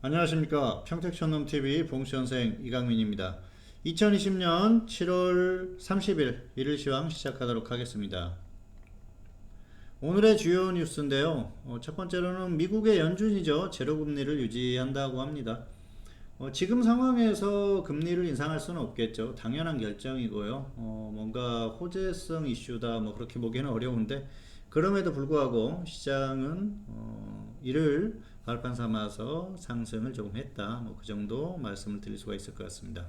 안녕하십니까. 평택촌놈TV 봉수현생 이강민입니다. 2020년 7월 30일 일일 시황 시작하도록 하겠습니다. 오늘의 주요 뉴스인데요. 첫 번째로는 미국의 연준이죠. 제로금리를 유지한다고 합니다. 지금 상황에서 금리를 인상할 수는 없겠죠. 당연한 결정이고요. 뭔가 호재성 이슈다 뭐 그렇게 보기는 어려운데, 그럼에도 불구하고 시장은 이를 발판 삼아서 상승을 조금 했다, 뭐 그 정도 말씀을 드릴 수가 있을 것 같습니다.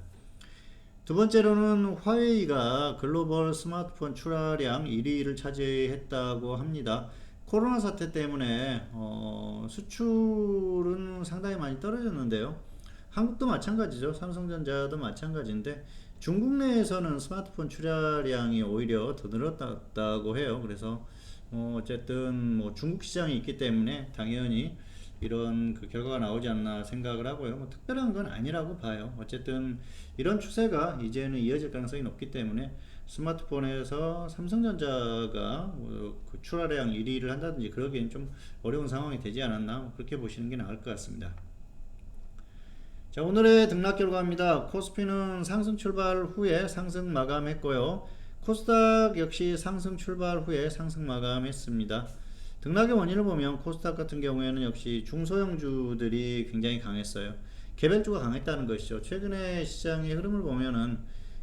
두 번째로는 화웨이가 글로벌 스마트폰 출하량 1위를 차지했다고 합니다. 코로나 사태 때문에 수출은 상당히 많이 떨어졌는데요. 한국도 마찬가지죠. 삼성전자도 마찬가지인데, 중국 내에서는 스마트폰 출하량이 오히려 더 늘었다고 해요. 그래서 어쨌든 뭐 중국 시장이 있기 때문에 당연히 이런 그 결과가 나오지 않나 생각을 하고요. 뭐 특별한 건 아니라고 봐요. 어쨌든 이런 추세가 이제는 이어질 가능성이 높기 때문에 스마트폰에서 삼성전자가 그 출하량 1위를 한다든지 그러기엔 좀 어려운 상황이 되지 않았나, 그렇게 보시는 게 나을 것 같습니다. 자, 오늘의 등락 결과입니다. 코스피는 상승 출발 후에 상승 마감했고요. 코스닥 역시 상승 출발 후에 상승 마감했습니다. 등락의 원인을 보면 코스닥 같은 경우에는 역시 중소형주들이 굉장히 강했어요. 개별주가 강했다는 것이죠. 최근에 시장의 흐름을 보면은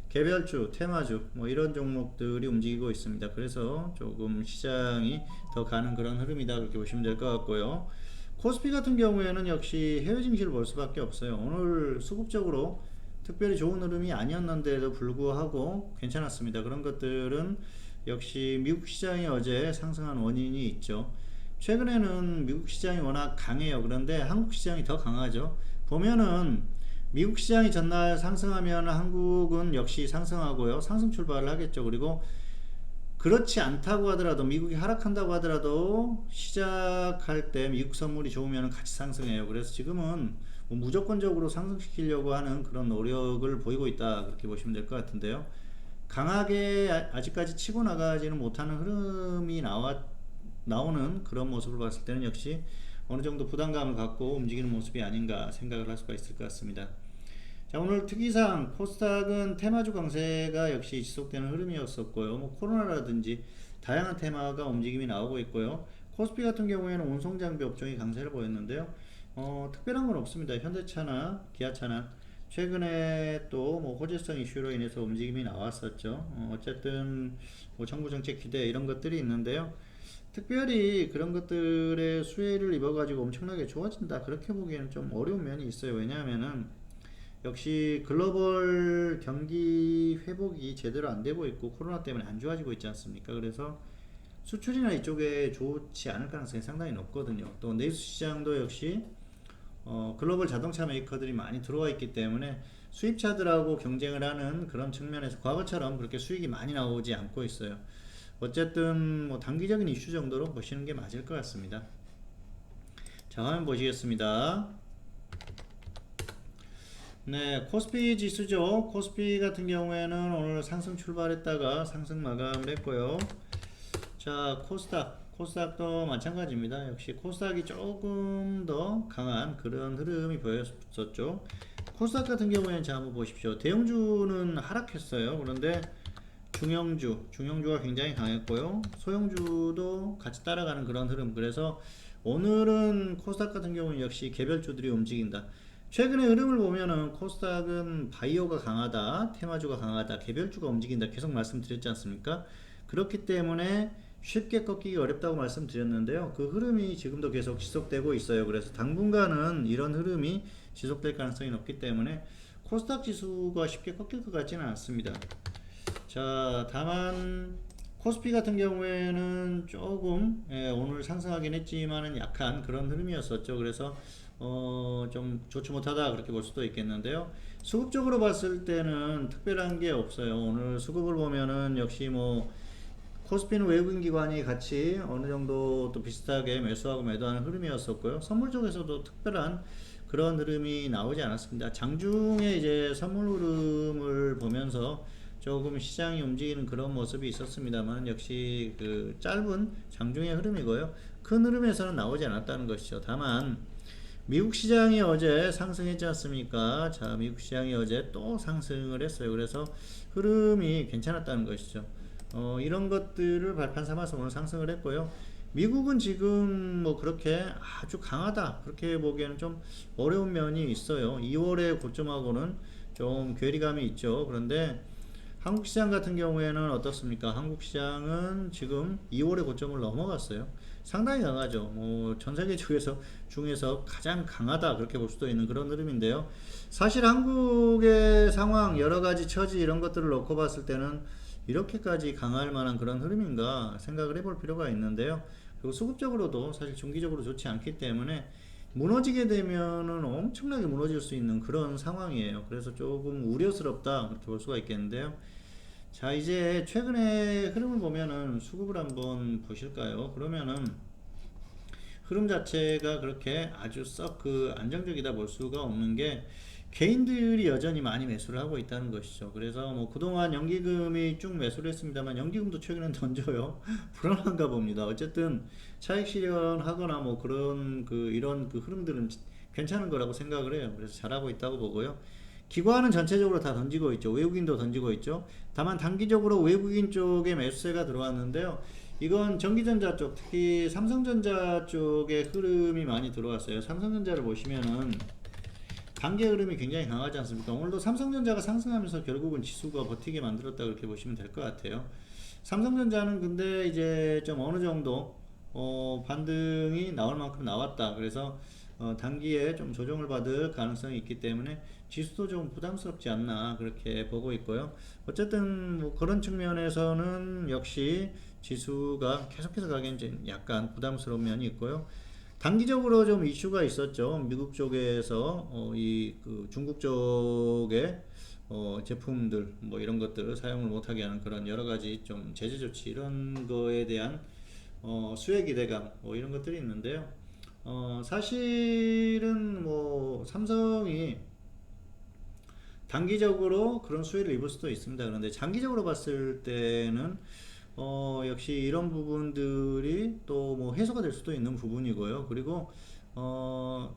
개별주, 테마주 뭐 이런 종목들이 움직이고 있습니다. 그래서 조금 시장이 더 가는 그런 흐름이다, 그렇게 보시면 될 것 같고요. 코스피 같은 경우에는 역시 해외 증시를 볼 수밖에 없어요. 오늘 수급적으로 특별히 좋은 흐름이 아니었는데도 불구하고 괜찮았습니다. 그런 것들은 역시 미국 시장이 어제 상승한 원인이 있죠. 최근에는 미국 시장이 워낙 강해요. 그런데 한국 시장이 더 강하죠. 보면은 미국 시장이 전날 상승하면 한국은 역시 상승하고요. 상승 출발을 하겠죠. 그리고 그렇지 않다고 하더라도, 미국이 하락한다고 하더라도 시작할 때 미국 선물이 좋으면 같이 상승해요. 그래서 지금은 뭐 무조건적으로 상승시키려고 하는 그런 노력을 보이고 있다, 그렇게 보시면 될 것 같은데요. 강하게 아직까지 치고 나가지는 못하는 흐름이 나오는 그런 모습을 봤을 때는 역시 어느 정도 부담감을 갖고 움직이는 모습이 아닌가 생각을 할 수가 있을 것 같습니다. 자, 오늘 특이상 코스닥은 테마주 강세가 역시 지속되는 흐름이었었고요. 뭐 코로나라든지 다양한 테마가 움직임이 나오고 있고요. 코스피 같은 경우에는 운송장비 업종이 강세를 보였는데요. 특별한 건 없습니다. 현대차나 기아차나 최근에 또 뭐 호재성 이슈로 인해서 움직임이 나왔었죠. 어쨌든 뭐 정부 정책 기대 이런 것들이 있는데요. 특별히 그런 것들의 수혜를 입어가지고 엄청나게 좋아진다, 그렇게 보기에는 좀 어려운 면이 있어요. 왜냐하면은 역시 글로벌 경기 회복이 제대로 안 되고 있고 코로나 때문에 안 좋아지고 있지 않습니까? 그래서 수출이나 이쪽에 좋지 않을 가능성이 상당히 높거든요. 또 내수 시장도 역시 글로벌 자동차 메이커들이 많이 들어와 있기 때문에 수입차들하고 경쟁을 하는 그런 측면에서 과거처럼 그렇게 수익이 많이 나오지 않고 있어요. 어쨌든 뭐 단기적인 이슈 정도로 보시는 게 맞을 것 같습니다. 자, 화면 보시겠습니다. 네, 코스피 지수죠. 코스피 같은 경우에는 오늘 상승 출발했다가 상승 마감했고요. 자, 코스닥도 마찬가지입니다. 역시 코스닥이 조금 더 강한 그런 흐름이 보였었죠. 코스닥 같은 경우에는 자, 한번 보십시오. 대형주는 하락했어요. 그런데 중형주가 굉장히 강했고요. 소형주도 같이 따라가는 그런 흐름. 그래서 오늘은 코스닥 같은 경우는 역시 개별주들이 움직인다. 최근의 흐름을 보면은 코스닥은 바이오가 강하다, 테마주가 강하다, 개별주가 움직인다 계속 말씀드렸지 않습니까? 그렇기 때문에 쉽게 꺾이기 어렵다고 말씀드렸는데요. 그 흐름이 지금도 계속 지속되고 있어요. 그래서 당분간은 이런 흐름이 지속될 가능성이 높기 때문에 코스닥 지수가 쉽게 꺾일 것 같지는 않습니다. 자, 다만 코스피 같은 경우에는 조금 오늘 상승하긴 했지만은 약한 그런 흐름이었었죠. 그래서 좀 좋지 못하다, 그렇게 볼 수도 있겠는데요. 수급적으로 봤을 때는 특별한 게 없어요. 오늘 수급을 보면은 역시 뭐 코스피는 외국인 기관이 같이 어느 정도 또 비슷하게 매수하고 매도하는 흐름이었었고요. 선물 쪽에서도 특별한 그런 흐름이 나오지 않았습니다. 장중에 이제 선물 흐름을 보면서 조금 시장이 움직이는 그런 모습이 있었습니다만, 역시 그 짧은 장중의 흐름이고요. 큰 흐름에서는 나오지 않았다는 것이죠. 다만 미국 시장이 어제 상승했지 않습니까? 자, 미국 시장이 어제 또 상승을 했어요. 그래서 흐름이 괜찮았다는 것이죠. 이런 것들을 발판 삼아서 오늘 상승을 했고요. 미국은 지금 뭐 그렇게 아주 강하다 그렇게 보기에는 좀 어려운 면이 있어요. 2월의 고점하고는 좀 괴리감이 있죠. 그런데 한국 시장 같은 경우에는 어떻습니까? 한국 시장은 지금 2월의 고점을 넘어갔어요. 상당히 강하죠. 전 세계 중에서 가장 강하다 그렇게 볼 수도 있는 그런 흐름인데요. 사실 한국의 상황, 여러 가지 처지 이런 것들을 놓고 봤을 때는 이렇게까지 강할 만한 그런 흐름인가 생각을 해볼 필요가 있는데요. 그리고 수급적으로도 사실 중기적으로 좋지 않기 때문에 무너지게 되면은 엄청나게 무너질 수 있는 그런 상황이에요. 그래서 조금 우려스럽다 그렇게 볼 수가 있겠는데요. 자, 이제 최근에 흐름을 보면은 수급을 한번 보실까요? 그러면은 흐름 자체가 그렇게 아주 썩 그 안정적이다 볼 수가 없는 게 개인들이 여전히 많이 매수를 하고 있다는 것이죠. 그래서 뭐 그동안 연기금이 쭉 매수를 했습니다만 연기금도 최근엔 던져요. 불안한가 봅니다. 어쨌든 차익 실현하거나 뭐 그런 이런 흐름들은 괜찮은 거라고 생각을 해요. 그래서 잘하고 있다고 보고요. 기관은 전체적으로 다 던지고 있죠. 외국인도 던지고 있죠. 다만 단기적으로 외국인 쪽에 매수세가 들어왔는데요. 이건 전기전자 쪽, 특히 삼성전자 쪽에 흐름이 많이 들어왔어요. 삼성전자를 보시면은 단기 흐름이 굉장히 강하지 않습니까? 오늘도 삼성전자가 상승하면서 결국은 지수가 버티게 만들었다 그렇게 보시면 될 것 같아요. 삼성전자는 근데 이제 좀 어느 정도 반등이 나올 만큼 나왔다. 그래서 단기에 좀 조정을 받을 가능성이 있기 때문에 지수도 좀 부담스럽지 않나 그렇게 보고 있고요. 어쨌든 뭐 그런 측면에서는 역시 지수가 계속해서 가기엔 좀 약간 부담스러운 면이 있고요. 단기적으로 좀 이슈가 있었죠. 미국 쪽에서 중국 쪽에 제품들 뭐 이런 것들을 사용을 못하게 하는 그런 여러 가지 좀 제재 조치 이런 거에 대한 수혜 기대감 뭐 이런 것들이 있는데요. 사실은 뭐 삼성이 단기적으로 그런 수혜를 입을 수도 있습니다. 그런데 장기적으로 봤을 때는 역시 이런 부분들이 또 뭐 해소가 될 수도 있는 부분이고요. 그리고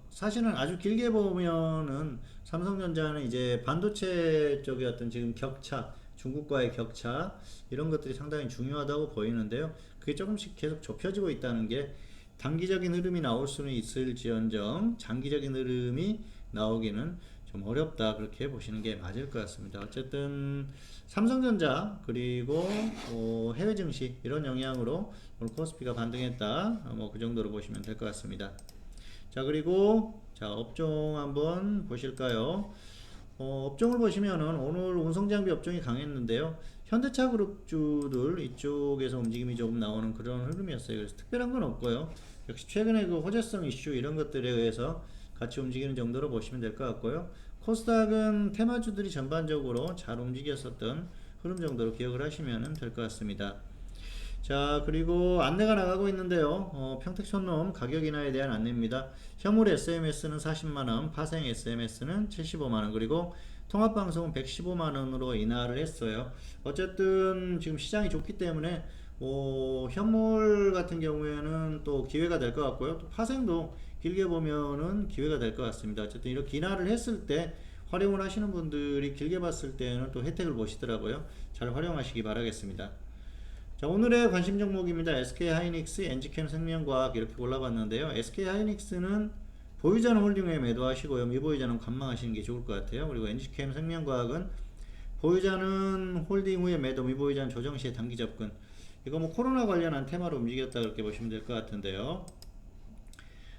사실은 아주 길게 보면은 삼성전자는 이제 반도체 쪽의 어떤 지금 격차, 중국과의 격차 이런 것들이 상당히 중요하다고 보이는데요. 그게 조금씩 계속 좁혀지고 있다는 게 단기적인 흐름이 나올 수는 있을지언정 장기적인 흐름이 나오기는 좀 어렵다 그렇게 보시는 게 맞을 것 같습니다. 어쨌든 삼성전자 그리고 해외 증시 이런 영향으로 오늘 코스피가 반등했다 뭐 그 정도로 보시면 될 것 같습니다. 자, 그리고 자 업종 한번 보실까요? 업종을 보시면은 오늘 운송장비 업종이 강했는데요. 현대차 그룹주들 이쪽에서 움직임이 조금 나오는 그런 흐름이었어요. 그래서 특별한 건 없고요. 역시 최근에 그 호재성 이슈 이런 것들에 의해서 같이 움직이는 정도로 보시면 될 것 같고요. 코스닥은 테마주들이 전반적으로 잘 움직였었던 흐름 정도로 기억을 하시면 될 것 같습니다. 자, 그리고 안내가 나가고 있는데요. 평택촌놈 가격 인하에 대한 안내입니다. 현물 SMS는 40만원, 파생 SMS는 75만원, 그리고 통합방송은 115만원으로 인하를 했어요. 어쨌든 지금 시장이 좋기 때문에 현물 같은 경우에는 또 기회가 될 것 같고요. 또 파생도 길게 보면은 기회가 될 것 같습니다. 어쨌든 이렇게 인하를 했을 때 활용을 하시는 분들이 길게 봤을 때는 또 혜택을 보시더라고요. 잘 활용하시기 바라겠습니다. 자, 오늘의 관심 종목입니다. SK하이닉스, 엔지캠 생명과학 이렇게 골라봤는데요. SK하이닉스는 보유자는 홀딩 후에 매도하시고요. 미보유자는 관망하시는 게 좋을 것 같아요. 그리고 엔지캠 생명과학은 보유자는 홀딩 후에 매도, 미보유자는 조정 시에 단기 접근. 이거 뭐 코로나 관련한 테마로 움직였다 그렇게 보시면 될 것 같은데요.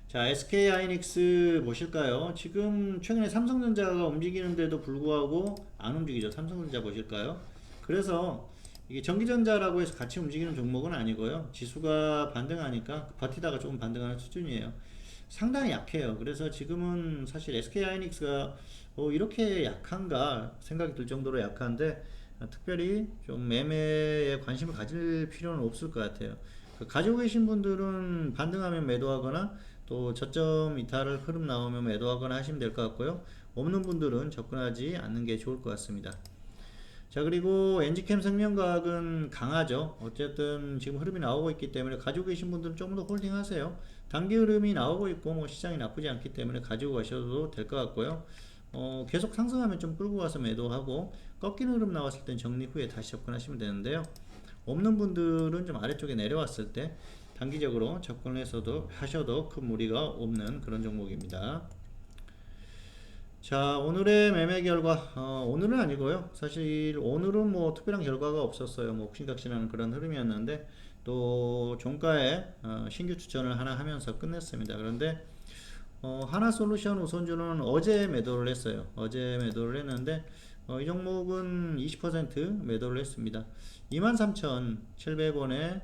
자, SK하이닉스 보실까요? 지금 최근에 삼성전자가 움직이는데도 불구하고 안 움직이죠. 삼성전자 보실까요? 그래서 이게 전기전자라고 해서 같이 움직이는 종목은 아니고요. 지수가 반등하니까 버티다가 조금 반등하는 수준이에요. 상당히 약해요. 그래서 지금은 사실 SK하이닉스가 이렇게 약한가 생각이 들 정도로 약한데 특별히 좀 매매에 관심을 가질 필요는 없을 것 같아요. 가지고 계신 분들은 반등하면 매도하거나 또 저점 이탈을 흐름 나오면 매도하거나 하시면 될 것 같고요. 없는 분들은 접근하지 않는 게 좋을 것 같습니다. 자, 그리고 엔지캠 생명과학은 강하죠. 어쨌든 지금 흐름이 나오고 있기 때문에 가지고 계신 분들은 조금 더 홀딩 하세요. 단기 흐름이 나오고 있고 뭐 시장이 나쁘지 않기 때문에 가지고 가셔도 될 것 같고요. 계속 상승하면 좀 끌고 가서 매도하고 꺾이는 흐름 나왔을 땐 정리 후에 다시 접근하시면 되는데요. 없는 분들은 좀 아래쪽에 내려왔을 때 단기적으로 접근해서도 하셔도 큰 무리가 없는 그런 종목입니다. 자, 오늘의 매매 결과, 오늘은 아니고요. 사실 오늘은 뭐 특별한 결과가 없었어요. 뭐 옥신각신하는 그런 흐름이었는데 또 종가에 신규 추천을 하나 하면서 끝냈습니다. 그런데 하나솔루션 우선주는 어제 매도를 했어요. 어제 매도를 했는데 이 종목은 20% 매도를 했습니다. 23,700원에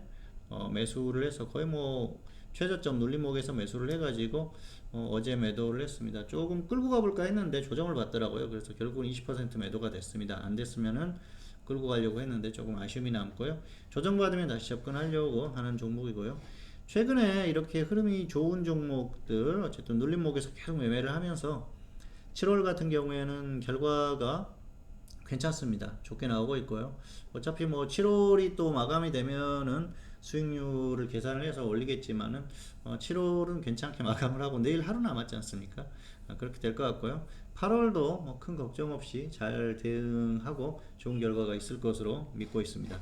매수를 해서 거의 뭐 최저점 눌림목에서 매수를 해가지고 어제 매도를 했습니다. 조금 끌고 가볼까 했는데 조정을 받더라고요. 그래서 결국은 20% 매도가 됐습니다. 안 됐으면은 끌고 가려고 했는데 조금 아쉬움이 남고요. 조정받으면 다시 접근하려고 하는 종목이고요. 최근에 이렇게 흐름이 좋은 종목들 어쨌든 눌림목에서 계속 매매를 하면서 7월 같은 경우에는 결과가 괜찮습니다. 좋게 나오고 있고요. 어차피 뭐 7월이 또 마감이 되면은 수익률을 계산을 해서 올리겠지만은 7월은 괜찮게 마감을 하고 내일 하루 남았지 않습니까? 그렇게 될 것 같고요. 8월도 뭐 큰 걱정 없이 잘 대응하고 좋은 결과가 있을 것으로 믿고 있습니다.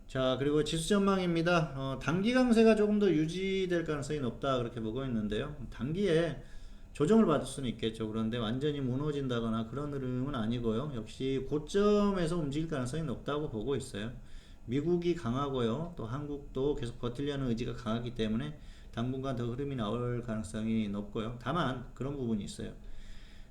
자, 그리고 지수 전망입니다. 단기 강세가 조금 더 유지될 가능성이 높다 그렇게 보고 있는데요. 단기에 조정을 받을 수는 있겠죠. 그런데 완전히 무너진다거나 그런 흐름은 아니고요. 역시 고점에서 움직일 가능성이 높다고 보고 있어요. 미국이 강하고요. 또 한국도 계속 버틸려는 의지가 강하기 때문에 당분간 더 흐름이 나올 가능성이 높고요. 다만 그런 부분이 있어요.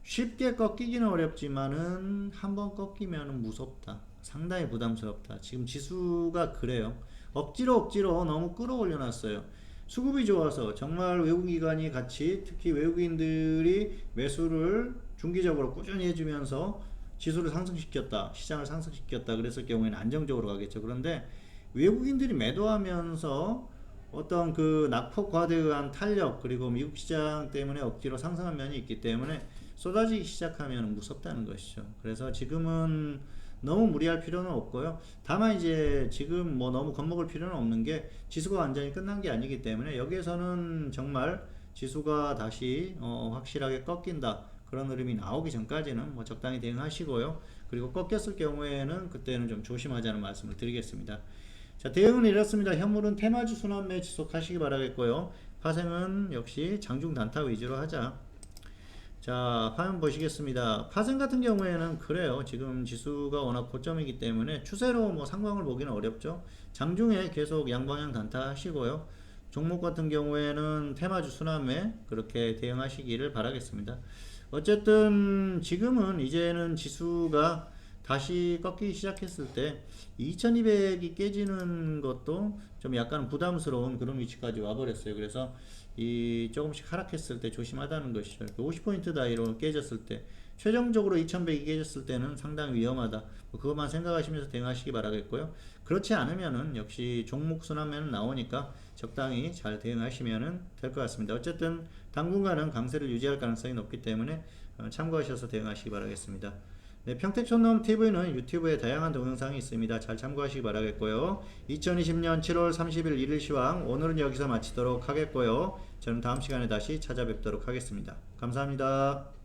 쉽게 꺾이기는 어렵지만은 한번 꺾이면 무섭다. 상당히 부담스럽다. 지금 지수가 그래요. 억지로 너무 끌어올려 놨어요. 수급이 좋아서 정말 외국기관이 같이 특히 외국인들이 매수를 중기적으로 꾸준히 해주면서 지수를 상승시켰다. 시장을 상승시켰다. 그랬을 경우에는 안정적으로 가겠죠. 그런데 외국인들이 매도하면서 어떤 그 낙폭 과대에 의한 탄력 그리고 미국 시장 때문에 억지로 상승한 면이 있기 때문에 쏟아지기 시작하면 무섭다는 것이죠. 그래서 지금은 너무 무리할 필요는 없고요. 다만 이제 지금 뭐 너무 겁먹을 필요는 없는 게 지수가 완전히 끝난 게 아니기 때문에 여기에서는 정말 지수가 다시 확실하게 꺾인다 그런 흐름이 나오기 전까지는 뭐 적당히 대응하시고요. 그리고 꺾였을 경우에는 그때는 좀 조심하자는 말씀을 드리겠습니다. 자, 대응은 이렇습니다. 현물은 테마주 순환매 지속하시기 바라겠고요. 파생은 역시 장중 단타 위주로 하자. 자, 화면 보시겠습니다. 파생 같은 경우에는 그래요. 지금 지수가 워낙 고점이기 때문에 추세로 뭐 상황을 보기는 어렵죠. 장중에 계속 양방향 단타 하시고요. 종목 같은 경우에는 테마주 순환매 그렇게 대응하시기를 바라겠습니다. 어쨌든 지금은 이제는 지수가 다시 꺾이기 시작했을 때 2200이 깨지는 것도 좀 약간 부담스러운 그런 위치까지 와버렸어요. 그래서 이 조금씩 하락했을 때 조심하다는 것이죠. 50포인트 다이로 깨졌을 때 최종적으로 2100이 깨졌을 때는 상당히 위험하다. 그것만 생각하시면서 대응하시기 바라겠고요. 그렇지 않으면은 역시 종목 순환매는 나오니까 적당히 잘 대응하시면 될 것 같습니다. 어쨌든 당분간은 강세를 유지할 가능성이 높기 때문에 참고하셔서 대응하시기 바라겠습니다. 네, 평택촌놈TV는 유튜브에 다양한 동영상이 있습니다. 잘 참고하시기 바라겠고요. 2020년 7월 30일 일일 시황 오늘은 여기서 마치도록 하겠고요. 저는 다음 시간에 다시 찾아뵙도록 하겠습니다. 감사합니다.